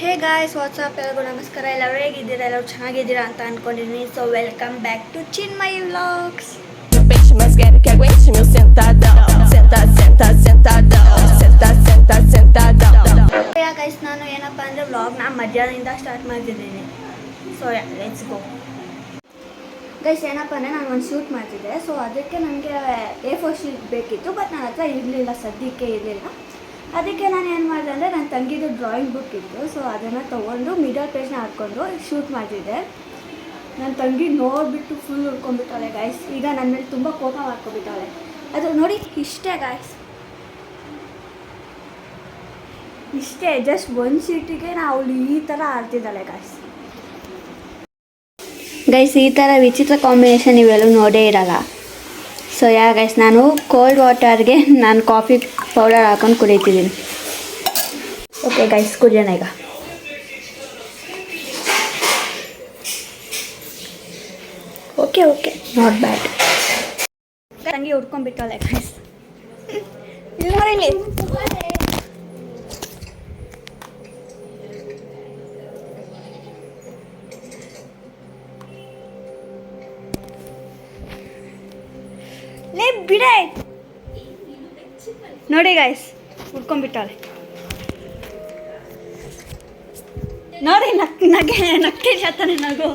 Hey guys WhatsApp ಎಲ್ಲರಿಗೂ ನಮಸ್ಕಾರ. ಎಲ್ಲರೂ ಹೇಗಿದ್ದೀರಾ? ಎಲ್ಲರೂ ಚೆನ್ನಾಗಿದ್ದೀರಾ ಅಂತ ಅಂದ್ಕೊಂಡಿದ್ದೀನಿ. So welcome back to Chinmayi vlogs. Peixe mais quero que aguente meu sentadão. Senta, senta, sentadão. Senta, senta, sentadão. Guys ನಾನು ಏನಪ್ಪ ಅಂದರೆ ವ್ಲಾಗ್ನ ಮಧ್ಯಾಹ್ನದಿಂದ ಸ್ಟಾರ್ಟ್ ಮಾಡ್ತಿದ್ದೀನಿ. So let's go. ಗೈಸ್ ಏನಪ್ಪ ಅಂದರೆ ನಾನು ಒಂದು ಶೂಟ್ ಮಾಡ್ತಿದ್ದೆ. ಸೊ ಅದಕ್ಕೆ ನನಗೆ A4 ಶೀಟ್ ಬೇಕಿತ್ತು, ಬಟ್ ನನ್ನ ಹತ್ರ ಇರಲಿಲ್ಲ, ಸದ್ಯಕ್ಕೆ ಇರಲಿಲ್ಲ. ಅದಕ್ಕೆ ನಾನು ಏನು ಮಾಡಿದೆ ಅಂದರೆ ನನ್ನ ತಂಗಿದು ಡ್ರಾಯಿಂಗ್ ಬುಕ್ ಇತ್ತು. ಸೊ ಅದನ್ನು ತೊಗೊಂಡು ಮಿಡಲ್ ಪೇಜ್ನ ಹಾಕ್ಕೊಂಡು ಶೂಟ್ ಮಾಡ್ತಿದ್ದೆ. ನನ್ನ ತಂಗಿ ನೋಡಿಬಿಟ್ಟು ಫುಲ್ ಉಳ್ಕೊಂಡ್ಬಿಟ್ಟಾಳೆ ಗಾಯ್ಸ್. ಈಗ ನನ್ನ ಮೇಲೆ ತುಂಬ ಕೋಪ ಮಾಡ್ಕೊಬಿಟ್ಟಾಳೆ. ಅದು ನೋಡಿ ಇಷ್ಟೇ ಗಾಯ್ಸ್, ಇಷ್ಟೇ, ಜಸ್ಟ್ ಒಂದು ಶೀಟಿಗೆ ಅವಳು ಈ ಥರ ಆಡ್ತಿದ್ದಾಳೆ ಗಾಯ್ಸ್. ಗೈಸ್ ಈ ಥರ ವಿಚಿತ್ರ ಕಾಂಬಿನೇಷನ್ ನೀವೆಲ್ಲೂ ನೋಡೇ ಇರಲ್ಲ. ಸೊ ಗೈಸ್ ನಾನು ಕೋಲ್ಡ್ ವಾಟರ್ಗೆ ನಾನು ಕಾಫಿ ಪೌಡರ್ ಹಾಕೊಂಡು ಕುಡಿತಿದ್ದೀನಿ. ಓಕೆ ಗೈಸ್ ಕುಡಿಯೋಣ ಈಗ. Okay okay not bad. ತಂಗಿ ಉಡ್ಕೊಂಡ್ಬಿಟ್ಟಳೆ ಗೈಸ್. ಇಲ್ಲಿ ನೋಡಿ ಇಲ್ಲಿ. ಲೇ ಬಿಡೆ ನೋಡಿ ಗಾಯ್ಸ್, ಉಡ್ಕೊಂಡ್ಬಿಟ್ಟಾಳೆ ನೋಡಿ. ನಗ್ತಿಲ್ಲ ತಾನೆ ನಗು.